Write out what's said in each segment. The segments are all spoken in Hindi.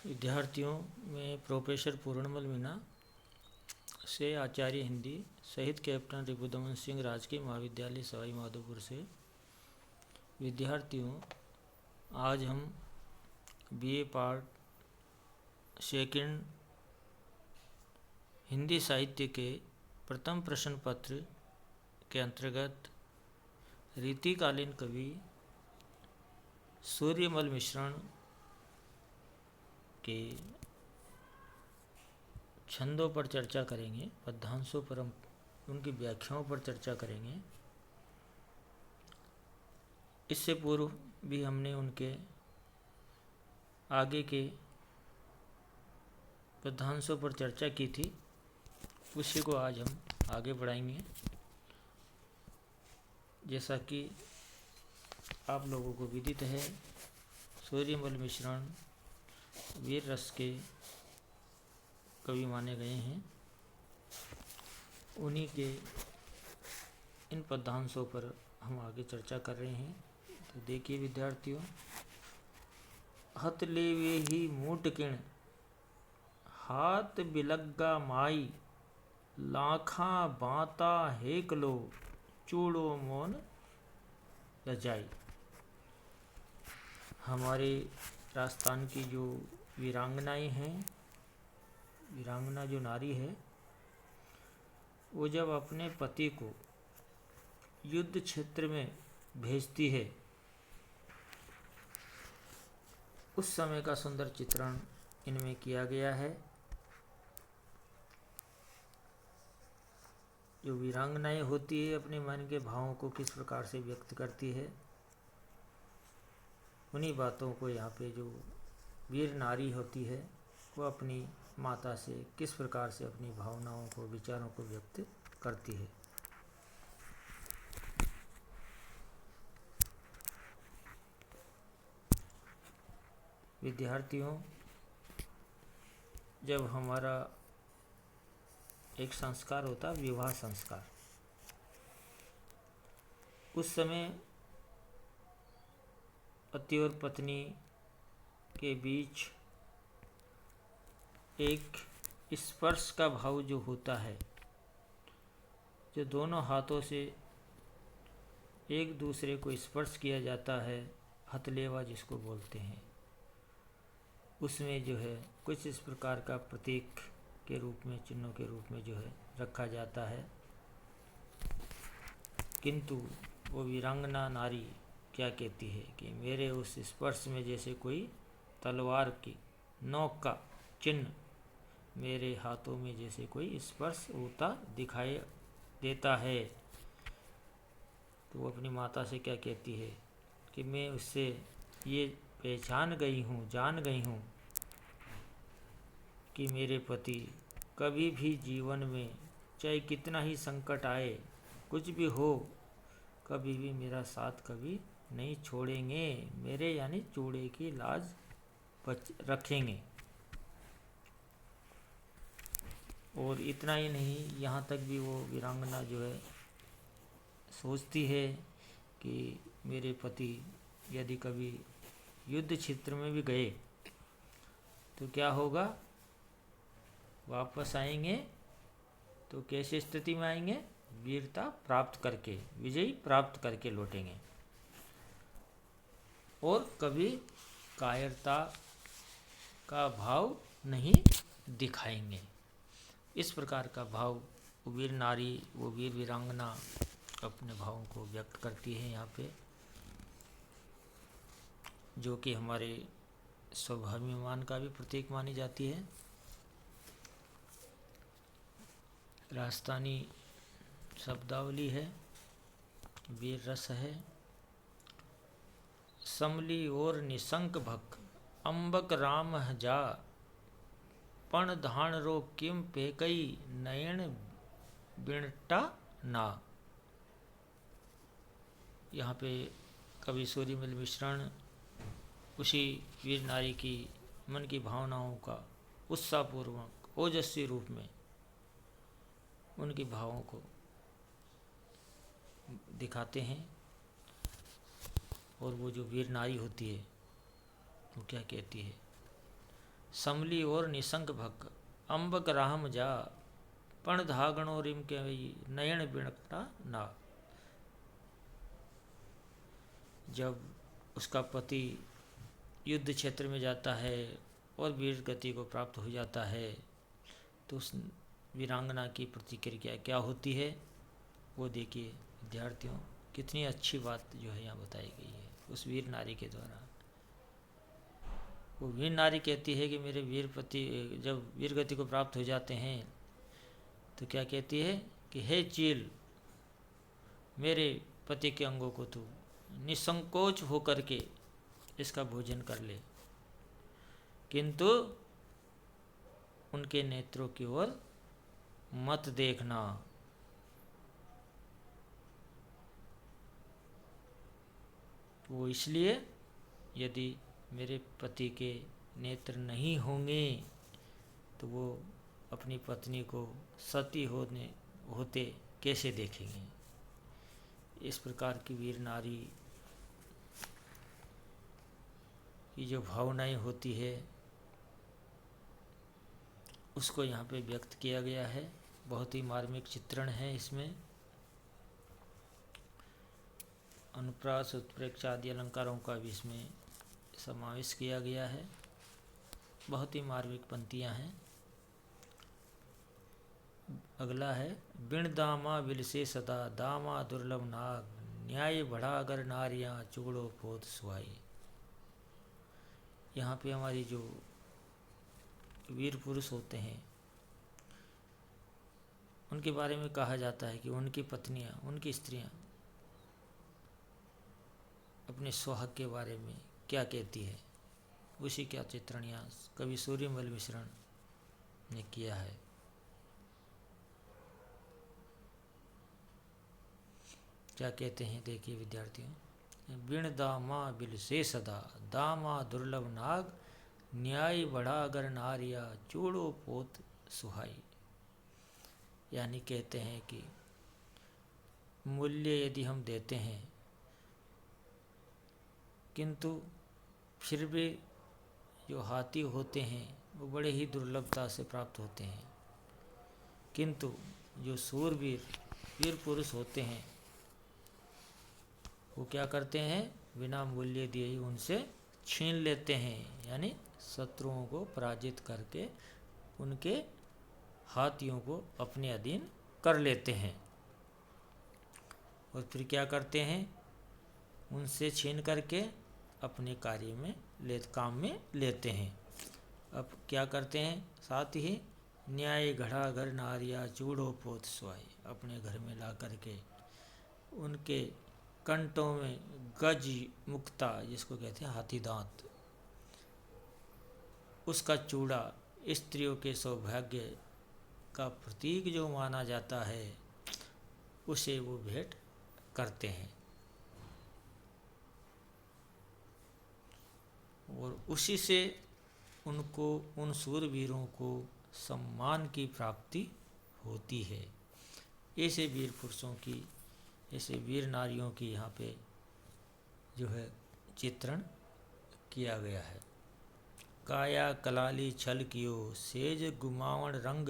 विद्यार्थियों में प्रोफेसर पूर्णमल मीणा से आचार्य हिंदी शहीद कैप्टन रिपुदमन सिंह राजकीय महाविद्यालय सवाई माधोपुर से। विद्यार्थियों, आज हम बीए पार्ट सेकंड हिंदी साहित्य के प्रथम प्रश्न पत्र के अंतर्गत रीतिकालीन कवि सूर्यमल मिश्रण के छंदों पर चर्चा करेंगे, पद्यांशों पर हम उनकी व्याख्याओं पर चर्चा करेंगे। इससे पूर्व भी हमने उनके आगे के पद्यांशों पर चर्चा की थी, उसी को आज हम आगे बढ़ाएंगे। जैसा कि आप लोगों को विदित है, सूर्यमल मिश्रण वीर रस के कवि माने गए हैं। उन्हीं के इन पद्यांशों पर हम आगे चर्चा कर रहे हैं। तो देखिए विद्यार्थियों, हत लेवे ही मूट किण हाथ बिलग्गा माई लाखा बाता हेकलो चूड़ो मोन लजाई। हमारे राजस्थान की जो वीरांगनाएं हैं, वीरांगना जो नारी है, वो जब अपने पति को युद्ध क्षेत्र में भेजती है, उस समय का सुंदर चित्रण इनमें किया गया है। जो वीरांगनाएं होती है, अपने मन के भावों को किस प्रकार से व्यक्त करती है, उन्हीं बातों को यहाँ पे जो वीर नारी होती है, वो अपनी माता से किस प्रकार से अपनी भावनाओं को, विचारों को व्यक्त करती है। विद्यार्थियों, जब हमारा एक संस्कार होता है, विवाह संस्कार, उस समय पति और पत्नी के बीच एक स्पर्श का भाव जो होता है, जो दोनों हाथों से एक दूसरे को स्पर्श किया जाता है, हथलेवा जिसको बोलते हैं, उसमें जो है कुछ इस प्रकार का प्रतीक के रूप में, चिन्हों के रूप में जो है रखा जाता है। किंतु वो वीरांगना नारी क्या कहती है कि मेरे उस स्पर्श में जैसे कोई तलवार की नोक का चिन्ह मेरे हाथों में जैसे कोई स्पर्श होता दिखाई देता है। तो वो अपनी माता से क्या कहती है कि मैं उससे ये पहचान गई हूँ, जान गई हूँ कि मेरे पति कभी भी जीवन में चाहे कितना ही संकट आए, कुछ भी हो, कभी भी मेरा साथ कभी नहीं छोड़ेंगे, मेरे यानी चूड़े की लाज रखेंगे। और इतना ही नहीं, यहाँ तक भी वो वीरांगना जो है सोचती है कि मेरे पति यदि कभी युद्ध क्षेत्र में भी गए तो क्या होगा, वापस आएंगे तो कैसे स्थिति में आएंगे, वीरता प्राप्त करके, विजय प्राप्त करके लौटेंगे, और कभी कायरता का भाव नहीं दिखाएंगे। इस प्रकार का भाव वो वीर नारी, वो वीर वीरांगना अपने भावों को व्यक्त करती है यहाँ पे, जो कि हमारे स्वाभिमान का भी प्रतीक मानी जाती है। राजस्थानी शब्दावली है, वीर रस है। समली और निशंक भक अम्बक राम जा पण धान रो किम पेकई नयन बिणटा ना। यहाँ पे कवि सूर्यमल मिश्रण उसी वीर नारी की मन की भावनाओं का उत्साहपूर्वक ओजस्वी रूप में उनकी भावों को दिखाते हैं। और वो जो वीर नारी होती है, वो क्या कहती है समली और निशंक भक अम्बक राम जा पण धागणो रिम के नयन बिणकटा ना। जब उसका पति युद्ध क्षेत्र में जाता है और वीर गति को प्राप्त हो जाता है तो उस वीरांगना की प्रतिक्रिया क्या होती है वो देखिए विद्यार्थियों, कितनी अच्छी बात जो है यहाँ बताई गई है उस वीर नारी के द्वारा। वो वीर नारी कहती है कि मेरे वीर पति जब वीर गति को प्राप्त हो जाते हैं तो क्या कहती है कि हे चील, मेरे पति के अंगों को तू निसंकोच होकर के इसका भोजन कर ले, किंतु उनके नेत्रों की ओर मत देखना। वो इसलिए, यदि मेरे पति के नेत्र नहीं होंगे तो वो अपनी पत्नी को सती होते कैसे देखेंगे। इस प्रकार की वीर नारी की जो भावनाएं होती है उसको यहाँ पे व्यक्त किया गया है। बहुत ही मार्मिक चित्रण है इसमें। अनुप्रास, उत्प्रेक्षा आदि अलंकारों का भी इसमें समावेश किया गया है। बहुत ही मार्मिक पंक्तियाँ हैं। अगला है बिण दामा बिलसे सदा दामा दुर्लभ नाग न्याय बढ़ा अगर नारियां चूड़ो पोत सुहाई। यहाँ पे हमारी जो वीर पुरुष होते हैं उनके बारे में कहा जाता है कि उनकी पत्नियां, उनकी स्त्रियां अपने सुहाग के बारे में क्या कहती है, उसी का चित्रण यहाँ कवि सूर्यमल मिश्रण ने किया है। क्या कहते हैं देखिए विद्यार्थियों, बिण दामा बिल से सदा दामा दुर्लभ नाग न्याय बढ़ा अगर नारिया चूड़ो पोत सुहाई। यानी कहते हैं कि मूल्य यदि हम देते हैं किंतु फिर भी जो हाथी होते हैं वो बड़े ही दुर्लभता से प्राप्त होते हैं, किंतु जो सूरवीर वीर पुरुष होते हैं वो क्या करते हैं, बिना मूल्य दिए ही उनसे छीन लेते हैं। यानी शत्रुओं को पराजित करके उनके हाथियों को अपने अधीन कर लेते हैं और फिर क्या करते हैं, उनसे छीन करके अपने कार्य में काम में लेते हैं। अब क्या करते हैं, साथ ही न्याय घड़ा घर नारिया चूड़ो पोत सुहाई, अपने घर में ला करके उनके कंठों में गज मुक्ता, जिसको कहते हैं हाथी दांत, उसका चूड़ा स्त्रियों के सौभाग्य का प्रतीक जो माना जाता है उसे वो भेंट करते हैं और उसी से उनको, उन सूरवीरों को सम्मान की प्राप्ति होती है। ऐसे वीर पुरुषों की, ऐसे वीर नारियों की यहाँ पे जो है चित्रण किया गया है। काया कलाली छल कियो सेज गुमावण रंग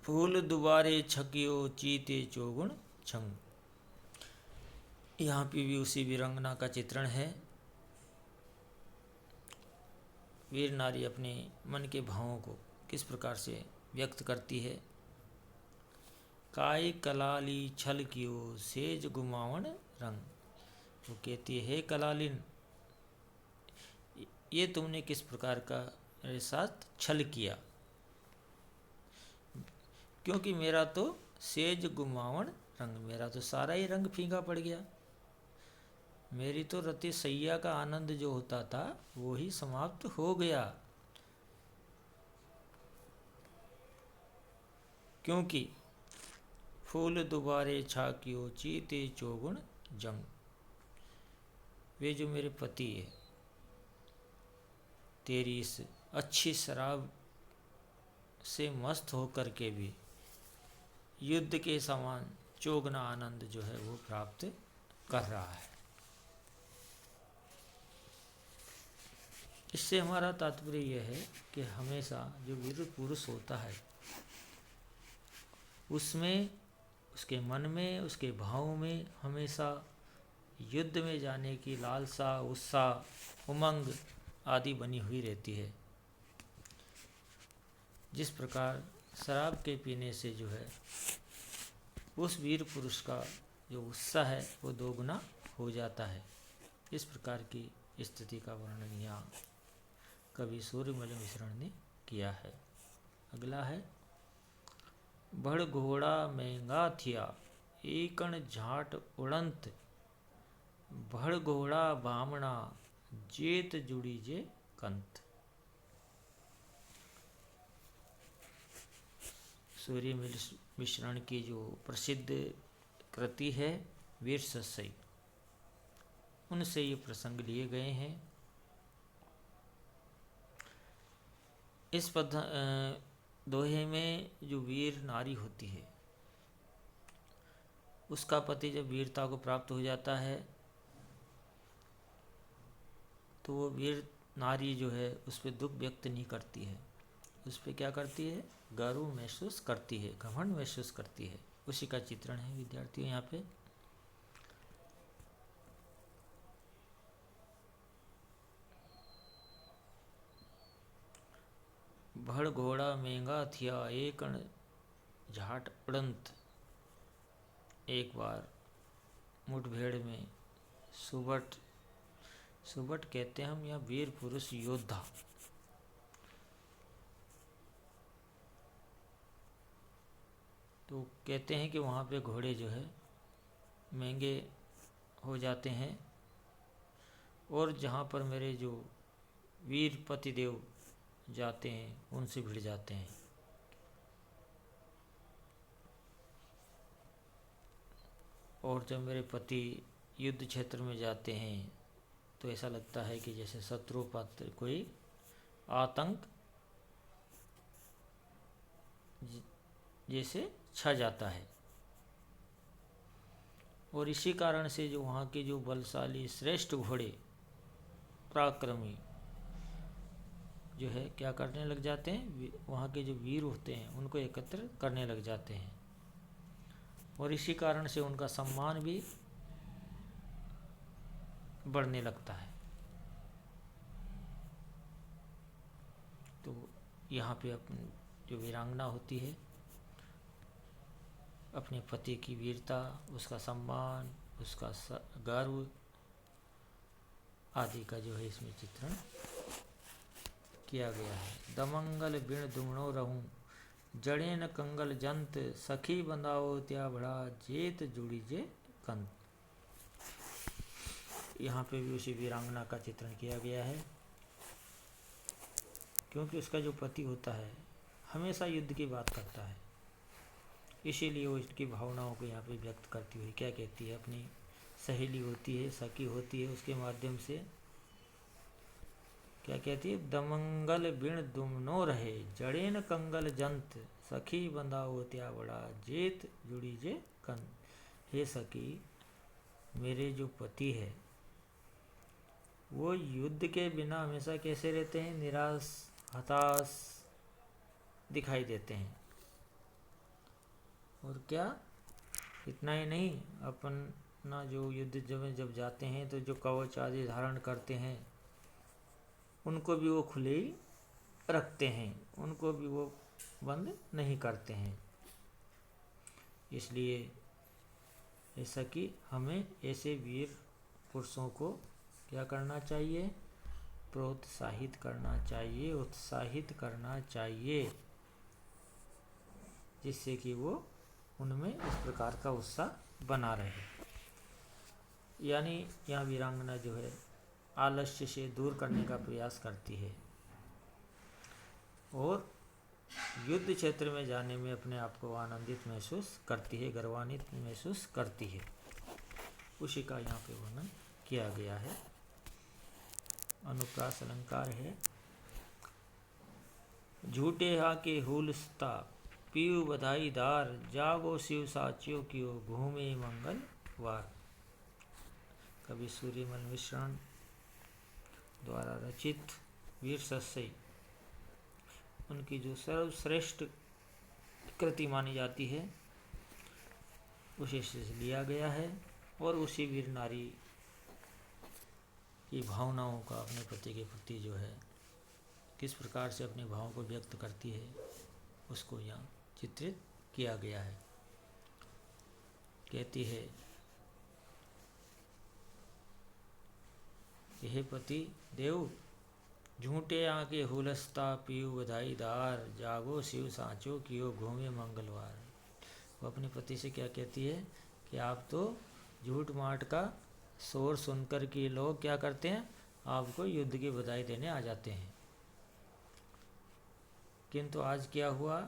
फूल दुबारे छकियो चीते चौगुण छंग। यहाँ पे भी उसी वीरांगना का चित्रण है। वीर नारी अपने मन के भावों को किस प्रकार से व्यक्त करती है। काय कलाली छल कियो सेज गुमावण रंग, वो कहती है हे कलालिन, ये तुमने किस प्रकार का मेरे साथ छल किया, क्योंकि मेरा तो सेज गुमावण रंग, मेरा तो सारा ही रंग फीका पड़ गया। मेरी तो रति सैया का आनंद जो होता था वो ही समाप्त हो गया, क्योंकि फूल दुबारे छाकियो चीते चौगुण जंग। वे जो मेरे पति है, तेरी इस अच्छी शराब से मस्त होकर के भी युद्ध के समान चौगुना आनंद जो है वो प्राप्त कर रहा है। इससे हमारा तात्पर्य यह है कि हमेशा जो वीर पुरुष होता है उसमें, उसके मन में, उसके भाव में हमेशा युद्ध में जाने की लालसा, उत्साह, उमंग आदि बनी हुई रहती है। जिस प्रकार शराब के पीने से जो है उस वीर पुरुष का जो उत्साह है वो दोगुना हो जाता है। इस प्रकार की स्थिति का वर्णन यहाँ कवि सूर्यमल मिश्रण ने किया है। अगला है, बढ़ घोड़ा महंगा थिया एकण झाट उड़ंत, बढ़ घोड़ा बामणा जेत जुड़ी जे कंत। सूर्य मिश्रण की जो प्रसिद्ध कृति है वीर सस्सई, उनसे ये प्रसंग लिए गए हैं। इस दोहे में जो वीर नारी होती है उसका पति जब वीरता को प्राप्त हो जाता है तो वो वीर नारी जो है उस पर दुख व्यक्त नहीं करती है, उस पर क्या करती है, गर्व महसूस करती है, घमंड महसूस करती है। उसी का चित्रण है विद्यार्थियों यहाँ पे। भड़ घोड़ा महंगा थिया एकण झाट उड़ंत। एक बार मुठभेड़ में सुबट कहते हैं हम या वीर पुरुष योद्धा, तो कहते हैं कि वहाँ पे घोड़े जो है महंगे हो जाते हैं और जहाँ पर मेरे जो वीर पतिदेव जाते हैं उनसे भिड़ जाते हैं। और जब मेरे पति युद्ध क्षेत्र में जाते हैं तो ऐसा लगता है कि जैसे शत्रु पर कोई आतंक जैसे छा जाता है। और इसी कारण से जो वहाँ के जो बलशाली श्रेष्ठ घोड़े पराक्रमी जो है क्या करने लग जाते हैं, वहाँ के जो वीर होते हैं उनको एकत्र करने लग जाते हैं और इसी कारण से उनका सम्मान भी बढ़ने लगता है। तो यहाँ पे अपनी जो वीरांगना होती है अपने पति की वीरता, उसका सम्मान, उसका गर्व आदि का जो है इसमें चित्रण किया गया है। दमंगल बिण दुमणो रहूं जड़े न कंगल जंत, सखी बंदाओ त्या बड़ा जेत जुड़ी जे कंत। यहाँ पे भी उसी वीरांगना का चित्रण किया गया है क्योंकि उसका जो पति होता है हमेशा युद्ध की बात करता है, इसीलिए वो इसकी भावनाओं को यहाँ पे व्यक्त करती हुई क्या कहती है, अपनी सहेली होती है, सखी होती है, उसके माध्यम से क्या कहती है, दमंगल बिण दुमनो रहे जड़ेन कंगल जंत, सखी बंधाओ त्या बड़ा जेत जुड़ी जे कंत। हे सखी, मेरे जो पति है वो युद्ध के बिना हमेशा कैसे रहते हैं, निराश हताश दिखाई देते हैं। और क्या, इतना ही नहीं, अपना जो युद्ध जब जाते हैं तो जो कवच आदि धारण करते हैं उनको भी वो खुले ही रखते हैं, उनको भी वो बंद नहीं करते हैं। इसलिए ऐसा कि हमें ऐसे वीर पुरुषों को क्या करना चाहिए, प्रोत्साहित करना चाहिए, उत्साहित करना चाहिए, जिससे कि वो उनमें इस प्रकार का उत्साह बना रहे। यानी यहाँ वीरांगना जो है आलस्य से दूर करने का प्रयास करती है और युद्ध क्षेत्र में जाने में अपने आप को आनंदित महसूस करती है, गर्वान्वित महसूस करती है। उसी का यहाँ पे वर्णन किया गया है। अनुप्रास अलंकार है, झूठे हा के हुलस्ता पीयू बधाई दार, जागो शिव साचियो कियो घूमे मंगल वार। कवि सूर्यमल मिश्रण द्वारा रचित वीर सस्यई उनकी जो सर्वश्रेष्ठ कृति मानी जाती है उसे से लिया गया है और उसी वीर नारी की भावनाओं का अपने पति के प्रति जो है किस प्रकार से अपने भावों को व्यक्त करती है उसको यहाँ चित्रित किया गया है। कहती है हे पति देव झूठे आके हुलस्ता पीयू बधाई दार जागो शिव सांचो कियो घूमे मंगलवार। वो अपने पति से क्या कहती है कि आप तो झूठ माट का शोर सुनकर के लोग क्या करते हैं, आपको युद्ध की बधाई देने आ जाते हैं, किंतु आज क्या हुआ,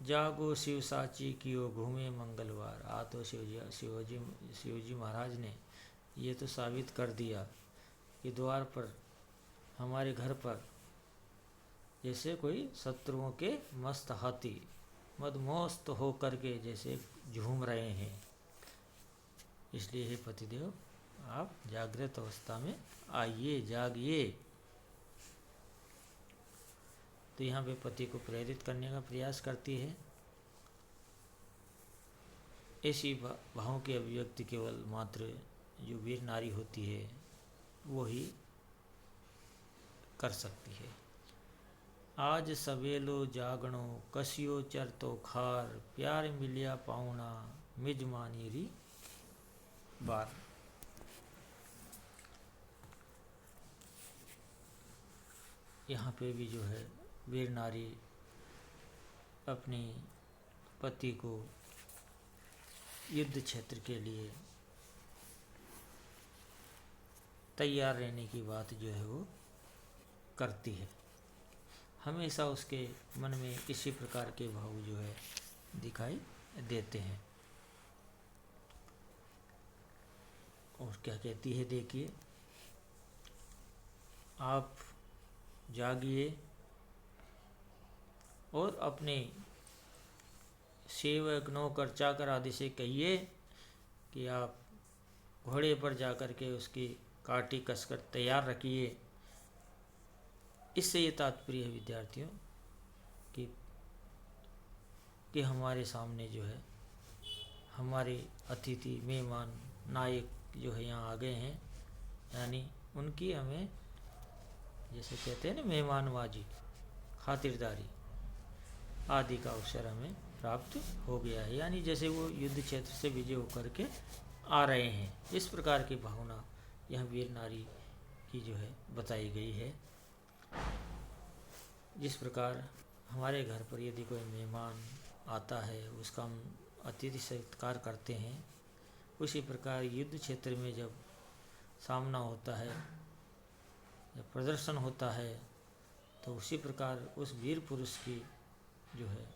जागो शिव साची कियो घूमे मंगलवार। आज तो शिवजी महाराज ने ये तो साबित कर दिया कि द्वार पर हमारे घर पर जैसे कोई शत्रुओं के मस्त हाथी मदमस्त हो करके जैसे झूम रहे हैं। इसलिए हे पतिदेव आप जागृत अवस्था में आइए, जागिए। तो यहाँ पे पति को प्रेरित करने का प्रयास करती है। ऐसी भावों की अभिव्यक्ति केवल मात्र जो वीर नारी होती है वो ही कर सकती है। आज सवेलो जागणो कसियो चरतो खार प्यार मिलिया पाउना मिजमानी री बार। यहाँ पे भी जो है वीर नारी अपने पति को युद्ध क्षेत्र के लिए तैयार रहने की बात जो है वो करती है। हमेशा उसके मन में इसी प्रकार के भाव जो है दिखाई देते हैं। और क्या कहती है देखिए, आप जागिए और अपने सेवक नौकर चाकर आदि से कहिए कि आप घोड़े पर जाकर के उसकी काठी कसकर तैयार रखिए। इससे ये तात्पर्य है विद्यार्थियों कि हमारे सामने जो है हमारे अतिथि मेहमान नायक जो है यहाँ आ गए हैं, यानी उनकी हमें जैसे कहते हैं ना मेहमानवाजी खातिरदारी आदि का अवसर हमें प्राप्त हो गया है। यानी जैसे वो युद्ध क्षेत्र से विजय होकर के आ रहे हैं, इस प्रकार की भावना यह वीर नारी की जो है बताई गई है। जिस प्रकार हमारे घर पर यदि कोई मेहमान आता है उसका हम अतिथि सत्कार करते हैं, उसी प्रकार युद्ध क्षेत्र में जब सामना होता है या प्रदर्शन होता है तो उसी प्रकार उस वीर पुरुष की जो है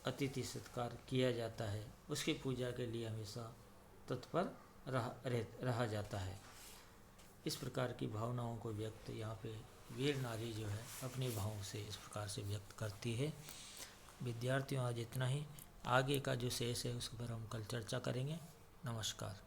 अतिथि सत्कार किया जाता है। उसकी पूजा के लिए हमेशा तत्पर रहा जाता है। इस प्रकार की भावनाओं को व्यक्त यहाँ पे वीर नारी जो है अपने भावों से इस प्रकार से व्यक्त करती है। विद्यार्थियों आज इतना ही, आगे का जो शेष है उस पर हम कल चर्चा करेंगे। नमस्कार।